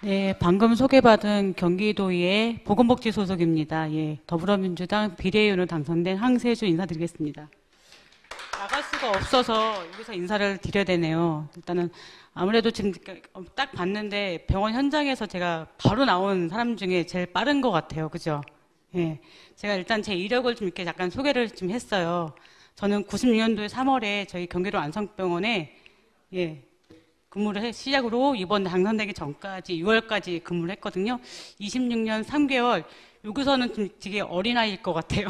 네, 방금 소개받은 경기도의 보건복지 소속입니다. 예, 더불어민주당 비례의원으로 당선된 황세주 인사드리겠습니다. 나갈 수가 없어서 여기서 인사를 드려야 되네요. 일단은 아무래도 지금 딱 봤는데 병원 현장에서 제가 바로 나온 사람 중에 제일 빠른 것 같아요. 그죠? 예, 제가 일단 제 이력을 좀 이렇게 약간 소개를 좀 했어요. 저는 96년도에 3월에 저희 경기도 안성병원에 근무를 시작으로 이번 당선되기 전까지 6월까지 근무를 했거든요. 26년 3개월. 여기서는 좀 되게 어린아이일 것 같아요.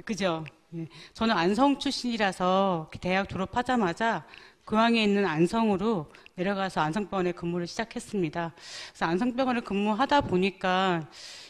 그죠? 예. 저는 안성 출신이라서 대학 졸업하자마자 고향에 있는 안성으로 내려가서 안성병원에 근무를 시작했습니다. 그래서 안성병원을 근무하다 보니까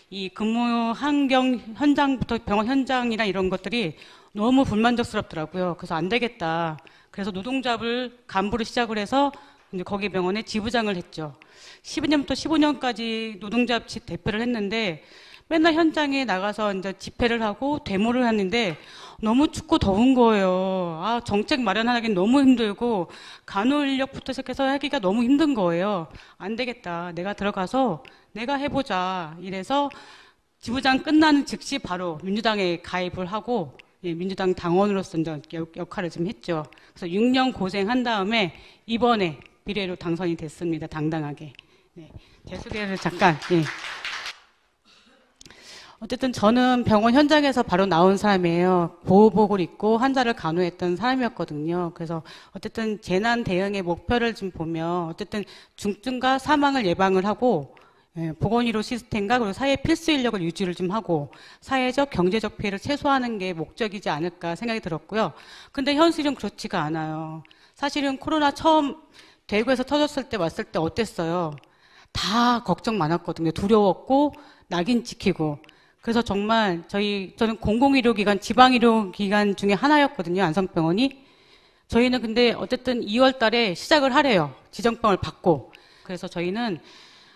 이 근무 환경 현장부터 병원 현장이나 이런 것들이 너무 불만족스럽더라고요. 그래서 안 되겠다. 그래서 노동조합을 간부로 시작을 해서 이제 거기 병원에 지부장을 했죠. 12년부터 15년까지 노동조합 대표를 했는데 맨날 현장에 나가서 이제 집회를 하고 데모를 하는데 너무 춥고 더운 거예요. 아, 정책 마련하기는 너무 힘들고 간호 인력부터 시작해서 하기가 너무 힘든 거예요. 안 되겠다. 내가 들어가서 내가 해보자. 이래서 지부장 끝나는 즉시 바로 민주당에 가입을 하고 민주당 당원으로서 이제 역할을 좀 했죠. 그래서 6년 고생한 다음에 이번에 비례로 당선이 됐습니다. 당당하게. 네, 제 소개를 잠깐. 어쨌든 저는 병원 현장에서 바로 나온 사람이에요. 보호복을 입고 환자를 간호했던 사람이었거든요. 그래서 어쨌든 재난 대응의 목표를 좀 보면 어쨌든 중증과 사망을 예방을 하고 보건의료 시스템과 그리고 사회 필수 인력을 유지를 좀 하고 사회적 경제적 피해를 최소화하는 게 목적이지 않을까 생각이 들었고요. 근데 현실은 그렇지가 않아요. 사실은 코로나 처음 대구에서 터졌을 때 왔을 때 어땠어요? 다 걱정 많았거든요. 두려웠고 낙인 찍히고. 그래서 정말 저는 공공의료기관, 지방의료기관 중에 하나였거든요. 안성병원이. 저희는 근데 어쨌든 2월 달에 시작을 하래요. 지정병을 받고. 그래서 저희는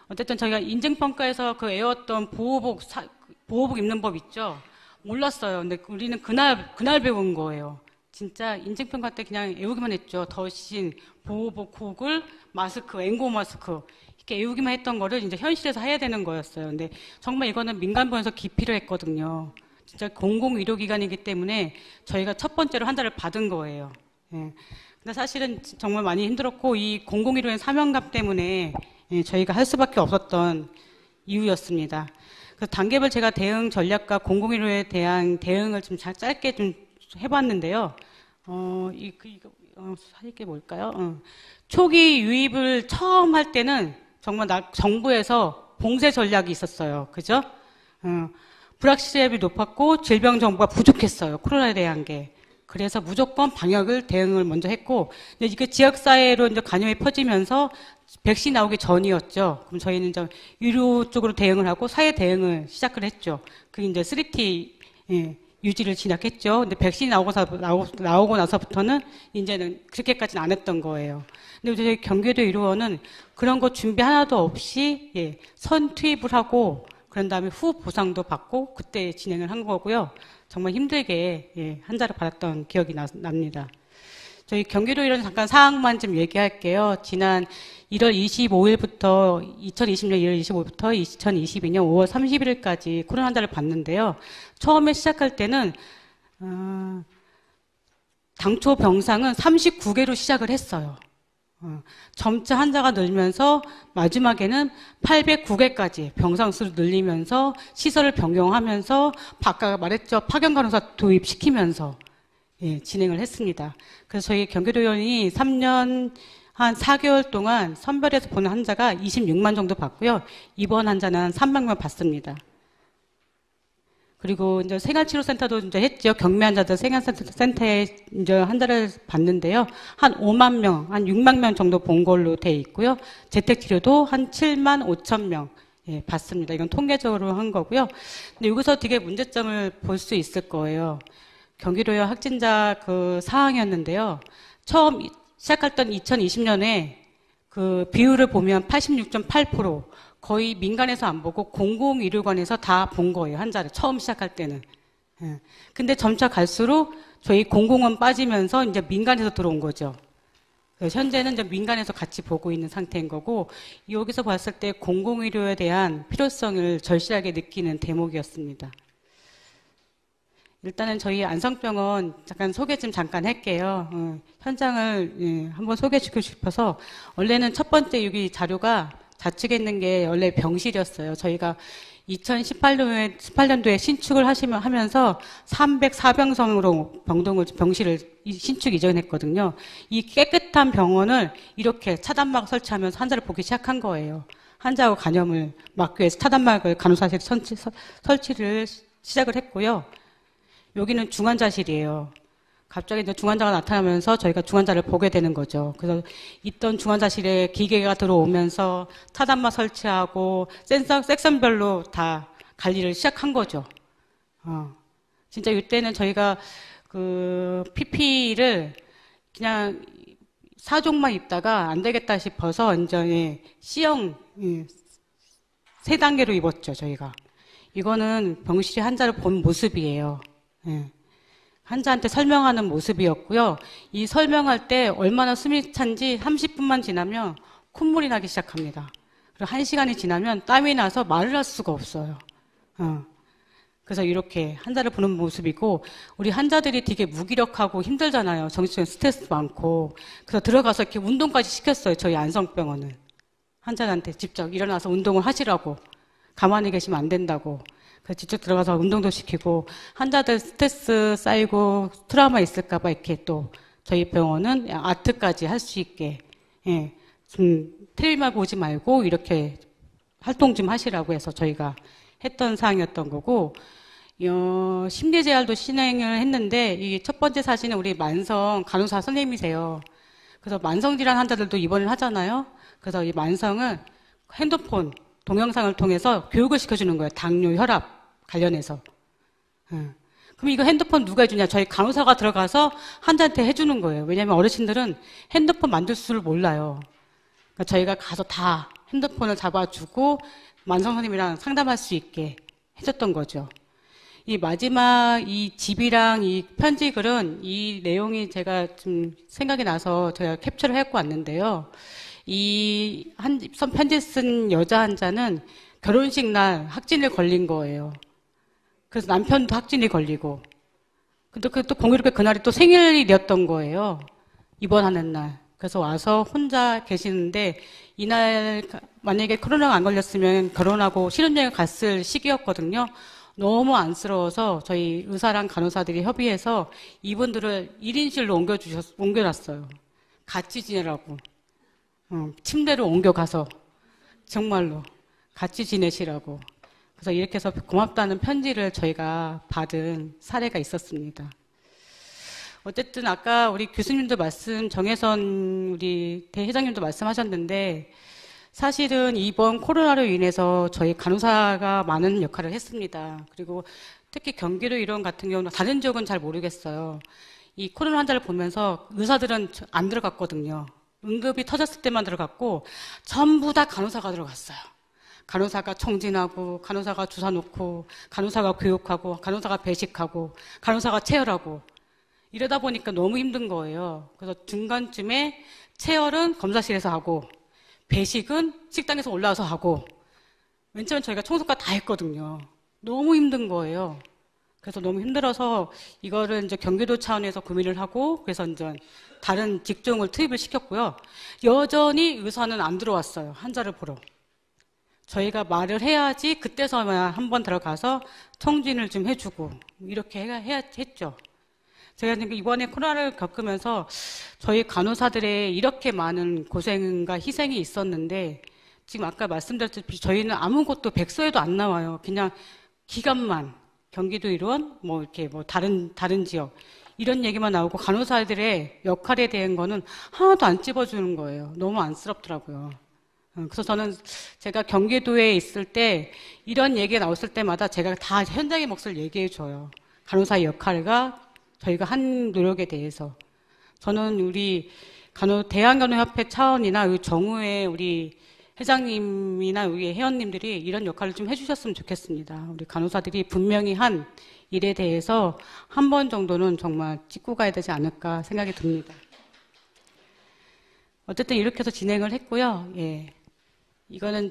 어쨌든 저희가 인증평가에서 그 외웠던 보호복 입는 법 있죠? 몰랐어요. 근데 우리는 그날 배운 거예요. 진짜 인증평가 때 그냥 외우기만 했죠. 더신, 보호복, 고글, 마스크, 앵고 마스크. 이렇게 외우기만 했던 거를 이제 현실에서 해야 되는 거였어요. 근데 정말 이거는 민간병원에서 기피를 했거든요. 진짜 공공의료기관이기 때문에 저희가 첫 번째로 환자를 받은 거예요. 근데 사실은 정말 많이 힘들었고 이 공공의료의 사명감 때문에 저희가 할 수밖에 없었던 이유였습니다. 그래서 단계별 제가 대응 전략과 공공의료에 대한 대응을 좀 짧게 좀 해봤는데요. 이게 뭘까요? 초기 유입을 처음 할 때는 정말 정부에서 봉쇄 전략이 있었어요. 그죠? 불확실성이 높았고 질병 정보가 부족했어요. 코로나에 대한 게. 그래서 무조건 방역을 대응을 먼저 했고, 이게 지역사회로 이제 감염이 퍼지면서 백신 나오기 전이었죠. 그럼 저희는 이제 의료 쪽으로 대응을 하고 사회 대응을 시작을 했죠. 그게 이제 3T 유지를 진행했죠. 근데 백신이 나오고 나서부터는 이제는 그렇게까지는 안 했던 거예요. 근데 저희 경기도 의료원은 그런 거 준비 하나도 없이 선 투입을 하고 그런 다음에 후 보상도 받고 그때 진행을 한 거고요. 정말 힘들게 환자를 받았던 기억이 납니다. 저희 경기도 의료원 잠깐 사항만 좀 얘기할게요. 지난 1월 25일부터 2020년 1월 25일부터 2022년 5월 31일까지 코로나 환자를 봤는데요. 처음에 시작할 때는 당초 병상은 39개로 시작을 했어요. 점차 환자가 늘면서 마지막에는 809개까지 병상 수를 늘리면서 시설을 변경하면서 아까 말했죠. 파견간호사 도입시키면서 진행을 했습니다. 그래서 저희 경기도의원이 3년 한 4개월 동안 선별해서 보는 환자가 26만 정도 봤고요. 입원 환자는 한 300명 봤습니다. 그리고 이제 생활치료센터도 이제 했죠. 경미 환자들 생활센터에 이제 환자를 봤는데요. 한 5만 명, 한 6만 명 정도 본 걸로 돼 있고요. 재택치료도 한 7만 5천 명 봤습니다. 이건 통계적으로 한 거고요. 근데 여기서 되게 문제점을 볼 수 있을 거예요. 경기도의 확진자 그 사항이었는데요. 처음 시작했던 2020년에 그 비율을 보면 86.8%, 거의 민간에서 안 보고 공공의료관에서 다 본 거예요. 환자를 처음 시작할 때는. 근데 점차 갈수록 저희 공공은 빠지면서 이제 민간에서 들어온 거죠. 현재는 좀 민간에서 같이 보고 있는 상태인 거고, 여기서 봤을 때 공공의료에 대한 필요성을 절실하게 느끼는 대목이었습니다. 일단은 저희 안성병원 잠깐 소개 좀 잠깐 할게요. 현장을 한번 소개시키고 싶어서, 원래는 첫 번째 여기 자료가 좌측에 있는 게 원래 병실이었어요. 저희가 2018년도에 신축을 하면서 304병성으로 병실을 신축 이전했거든요. 이 깨끗한 병원을 이렇게 차단막 설치하면서 환자를 보기 시작한 거예요. 환자하고 간염을 막기 위해서 차단막을 간호사실 설치를 시작을 했고요. 여기는 중환자실이에요. 갑자기 이제 중환자가 나타나면서 저희가 중환자를 보게 되는 거죠. 그래서 있던 중환자실에 기계가 들어오면서 차단막 설치하고 섹션별로 다 관리를 시작한 거죠. 진짜 이때는 저희가 그 PPE를 그냥 4종만 입다가 안 되겠다 싶어서 완전히 C형 3단계로 입었죠, 저희가. 이거는 병실에 환자를 본 모습이에요. 환자한테 설명하는 모습이었고요. 이 설명할 때 얼마나 숨이 찬지 30분만 지나면 콧물이 나기 시작합니다. 그리고 1시간이 지나면 땀이 나서 말을 할 수가 없어요. 그래서 이렇게 환자를 보는 모습이고, 우리 환자들이 되게 무기력하고 힘들잖아요. 정신적인 스트레스 많고. 그래서 들어가서 이렇게 운동까지 시켰어요. 저희 안성병원은. 환자한테 직접 일어나서 운동을 하시라고. 가만히 계시면 안 된다고. 그래서 직접 들어가서 운동도 시키고, 환자들 스트레스 쌓이고 트라우마 있을까봐 이렇게 또 저희 병원은 아트까지 할 수 있게, 좀 텔레비만 보지 말고 이렇게 활동 좀 하시라고 해서 저희가 했던 사항이었던 거고, 심리재활도 진행을 했는데, 이 첫 번째 사진은 우리 만성 간호사 선생님이세요. 그래서 만성질환 환자들도 입원을 하잖아요. 그래서 이 만성은 핸드폰, 동영상을 통해서 교육을 시켜주는 거예요. 당뇨, 혈압 관련해서. 그럼 이거 핸드폰 누가 해주냐? 저희 간호사가 들어가서 환자한테 해주는 거예요. 왜냐하면 어르신들은 핸드폰 만들 수를 몰라요. 그러니까 저희가 가서 다 핸드폰을 잡아주고 만성 선생님이랑 상담할 수 있게 해줬던 거죠. 이 마지막 이 집이랑 이 편지글은 이 내용이 제가 좀 생각이 나서 제가 캡처를 해갖고 왔는데요. 이 편지 쓴 여자 환자는 결혼식 날 확진이 걸린 거예요. 그래서 남편도 확진이 걸리고. 근데 또 공교롭게 그날이 또 생일이었던 거예요. 입원하는 날. 그래서 와서 혼자 계시는데, 이날 만약에 코로나가 안 걸렸으면 결혼하고 신혼여행 갔을 시기였거든요. 너무 안쓰러워서 저희 의사랑 간호사들이 협의해서 이분들을 1인실로 옮겨놨어요. 같이 지내라고. 침대로 옮겨가서 정말로 같이 지내시라고. 그래서 이렇게 해서 고맙다는 편지를 저희가 받은 사례가 있었습니다. 어쨌든 아까 우리 교수님도 정혜선 우리 대회장님도 말씀하셨는데, 사실은 이번 코로나로 인해서 저희 간호사가 많은 역할을 했습니다. 그리고 특히 경기도 이런 같은 경우는 다른 지역은 잘 모르겠어요. 이 코로나 환자를 보면서 의사들은 안 들어갔거든요. 응급이 터졌을 때만 들어갔고 전부 다 간호사가 들어갔어요. 간호사가 총진하고, 간호사가 주사 놓고, 간호사가 교육하고, 간호사가 배식하고, 간호사가 체열하고, 이러다 보니까 너무 힘든 거예요. 그래서 중간쯤에 체열은 검사실에서 하고, 배식은 식당에서 올라와서 하고, 맨 처음 저희가 청소까지 다 했거든요. 너무 힘든 거예요. 그래서 너무 힘들어서 이거를 이제 경기도 차원에서 고민을 하고, 그래서 이제 다른 직종을 투입을 시켰고요. 여전히 의사는 안 들어왔어요. 환자를 보러. 저희가 말을 해야지 그때서야 한번 들어가서 통진을 좀 해주고 이렇게 했죠. 제가 이번에 코로나를 겪으면서 저희 간호사들의 이렇게 많은 고생과 희생이 있었는데, 지금 아까 말씀드렸듯이 저희는 아무것도 백서에도 안 나와요. 그냥 기간만, 경기도 일원, 뭐 이렇게 뭐 다른 지역 이런 얘기만 나오고 간호사들의 역할에 대한 거는 하나도 안 찝어주는 거예요. 너무 안쓰럽더라고요. 그래서 저는 제가 경기도에 있을 때 이런 얘기가 나왔을 때마다 제가 다 현장의 몫을 얘기해 줘요. 간호사의 역할과 저희가 한 노력에 대해서. 저는 우리 대한간호협회 차원이나 우리 정우의 우리 회장님이나 우리 회원님들이 이런 역할을 좀 해주셨으면 좋겠습니다. 우리 간호사들이 분명히 한 일에 대해서 한 번 정도는 정말 짚고 가야 되지 않을까 생각이 듭니다. 어쨌든 이렇게 해서 진행을 했고요. 예. 이거는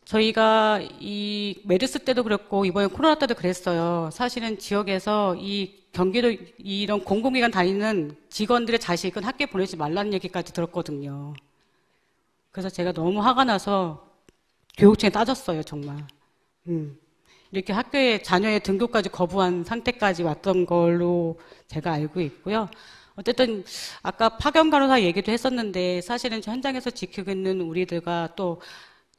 저희가 이 메르스 때도 그랬고 이번에 코로나 때도 그랬어요. 사실은 지역에서 이 경기도 이런 공공기관 다니는 직원들의 자식은 학교에 보내지 말라는 얘기까지 들었거든요. 그래서 제가 너무 화가 나서 교육청에 따졌어요, 정말. 이렇게 학교에 자녀의 등교까지 거부한 상태까지 왔던 걸로 제가 알고 있고요. 어쨌든 아까 파견 간호사 얘기도 했었는데 사실은 현장에서 지키고 있는 우리들과 또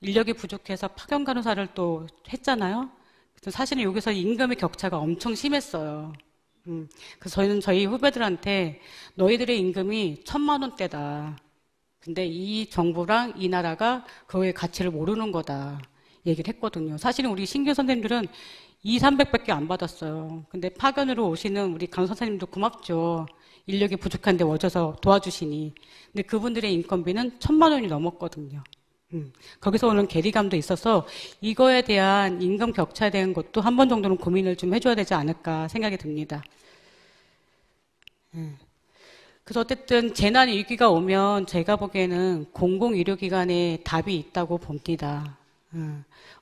인력이 부족해서 파견 간호사를 또 했잖아요. 그래서 사실은 여기서 임금의 격차가 엄청 심했어요. 그래서 저희는 저희 후배들한테 너희들의 임금이 1,000만 원대다. 근데 이 정부랑 이 나라가 그거의 가치를 모르는 거다. 얘기를 했거든요. 사실은 우리 신규 선생님들은 200~300밖에 안 받았어요. 근데 파견으로 오시는 우리 간호 선생님도 고맙죠. 인력이 부족한데 오셔서 도와주시니. 근데 그분들의 인건비는 1,000만 원이 넘었거든요. 거기서 오는 괴리감도 있어서 이거에 대한 임금 격차에 대한 것도 한 번 정도는 고민을 좀 해줘야 되지 않을까 생각이 듭니다. 그래서 어쨌든 재난 위기가 오면 제가 보기에는 공공의료기관에 답이 있다고 봅니다.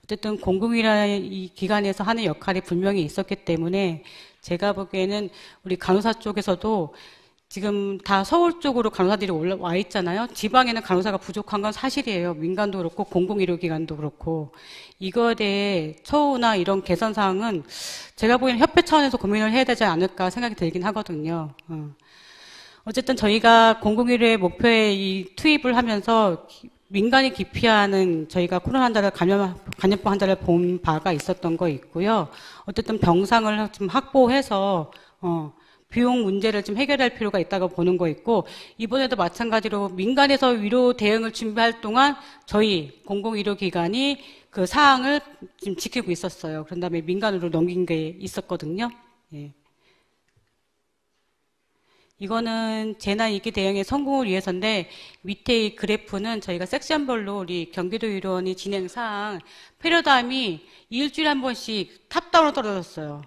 어쨌든 공공의료기관에서 하는 역할이 분명히 있었기 때문에 제가 보기에는 우리 간호사 쪽에서도 지금 다 서울 쪽으로 간호사들이 올라와 있잖아요. 지방에는 간호사가 부족한 건 사실이에요. 민간도 그렇고 공공의료기관도 그렇고. 이거에 대해 처우나 이런 개선 사항은 제가 보기에는 협회 차원에서 고민을 해야 되지 않을까 생각이 들긴 하거든요. 어쨌든 저희가 공공의료의 목표에 이 투입을 하면서 민간이 기피하는 저희가 코로나 환자를 감염병 환자를 본 바가 있었던 거 있고요. 어쨌든 병상을 좀 확보해서 비용 문제를 좀 해결할 필요가 있다고 보는 거 있고 이번에도 마찬가지로 민간에서 위로 대응을 준비할 동안 저희 공공의료기관이 그 사항을 좀 지키고 있었어요. 그런 다음에 민간으로 넘긴 게 있었거든요. 예. 이거는 재난위기 대응의 성공을 위해서인데 밑에 이 그래프는 저희가 섹션별로 우리 경기도 의료원이 진행 사항 패러다임이 일주일에 한 번씩 탑다운으로 떨어졌어요.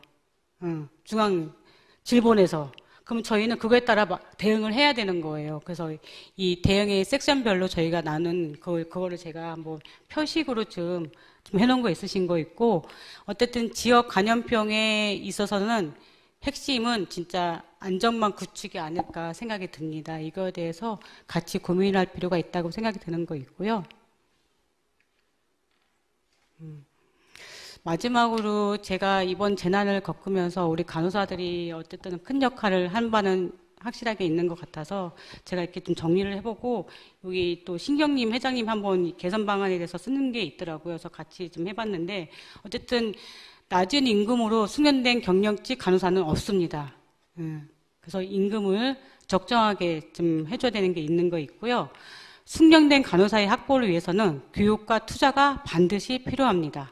중앙 질본에서. 그럼 저희는 그거에 따라 대응을 해야 되는 거예요. 그래서 이 대응의 섹션별로 저희가 나눈 그거를 제가 한번 표식으로 좀 해놓은 거 있으신 거 있고 어쨌든 지역 감염병에 있어서는 핵심은 진짜 안전망 구축이 아닐까 생각이 듭니다. 이거에 대해서 같이 고민할 필요가 있다고 생각이 드는 거 있고요. 마지막으로 제가 이번 재난을 겪으면서 우리 간호사들이 어쨌든 큰 역할을 한 바는 확실하게 있는 것 같아서 제가 이렇게 좀 정리를 해보고 여기 또 신경님 회장님 한번 개선 방안에 대해서 쓰는 게 있더라고요. 그래서 같이 좀 해봤는데 어쨌든 낮은 임금으로 숙련된 경력직 간호사는 없습니다. 그래서 임금을 적정하게 좀 해줘야 되는 게 있는 거 있고요. 숙련된 간호사의 확보를 위해서는 교육과 투자가 반드시 필요합니다.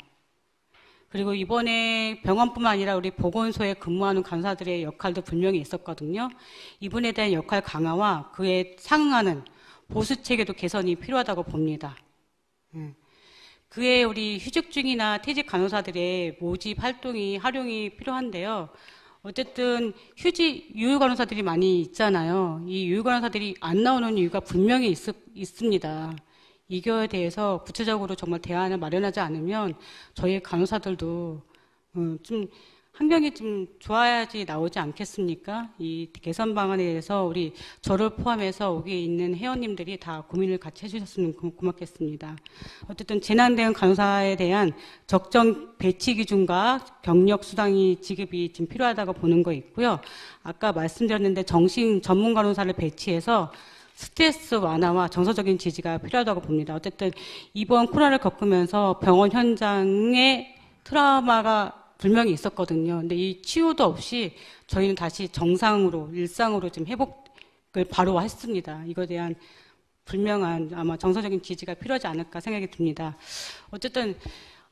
그리고 이번에 병원뿐만 아니라 우리 보건소에 근무하는 간호사들의 역할도 분명히 있었거든요. 이분에 대한 역할 강화와 그에 상응하는 보수 체계도 개선이 필요하다고 봅니다. 그에 우리 휴직 중이나 퇴직 간호사들의 모집 활동이 활용이 필요한데요. 어쨌든 유휴 간호사들이 많이 있잖아요. 이 유휴 간호사들이 안 나오는 이유가 분명히 있습니다. 이거에 대해서 구체적으로 정말 대안을 마련하지 않으면 저희 간호사들도 좀 환경이 좀 좋아야지 나오지 않겠습니까? 이 개선 방안에 대해서 우리 저를 포함해서 여기 있는 회원님들이 다 고민을 같이 해주셨으면 고맙겠습니다. 어쨌든 재난대응 간호사에 대한 적정 배치 기준과 경력 수당이 지급이 좀 필요하다고 보는 거 있고요. 아까 말씀드렸는데 정신 전문 간호사를 배치해서 스트레스 완화와 정서적인 지지가 필요하다고 봅니다. 어쨌든 이번 코로나를 겪으면서 병원 현장에 트라우마가 분명히 있었거든요. 근데 이 치유도 없이 저희는 다시 정상으로, 일상으로 좀 회복을 바로 했습니다. 이거에 대한 분명한 아마 정서적인 지지가 필요하지 않을까 생각이 듭니다. 어쨌든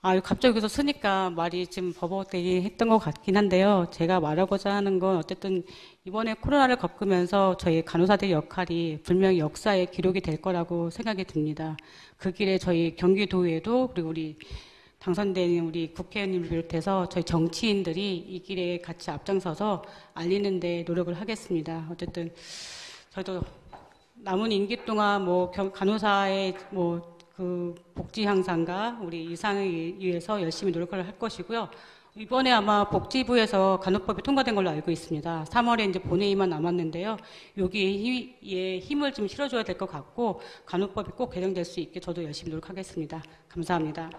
갑자기 여기서 쓰니까 말이 좀 버벅대기 했던 것 같긴 한데요. 제가 말하고자 하는 건 어쨌든 이번에 코로나를 겪으면서 저희 간호사들의 역할이 분명히 역사에 기록이 될 거라고 생각이 듭니다. 그 길에 저희 경기도에도 그리고 우리 당선된 우리 국회의원님을 비롯해서 저희 정치인들이 이 길에 같이 앞장서서 알리는 데 노력을 하겠습니다. 어쨌든 저희도 남은 임기 동안 간호사의 그 복지 향상과 우리 일상을 위해서 열심히 노력을 할 것이고요. 이번에 아마 복지부에서 간호법이 통과된 걸로 알고 있습니다. 3월에 이제 본회의만 남았는데요. 여기에 힘을 좀 실어줘야 될 것 같고 간호법이 꼭 개정될 수 있게 저도 열심히 노력하겠습니다. 감사합니다.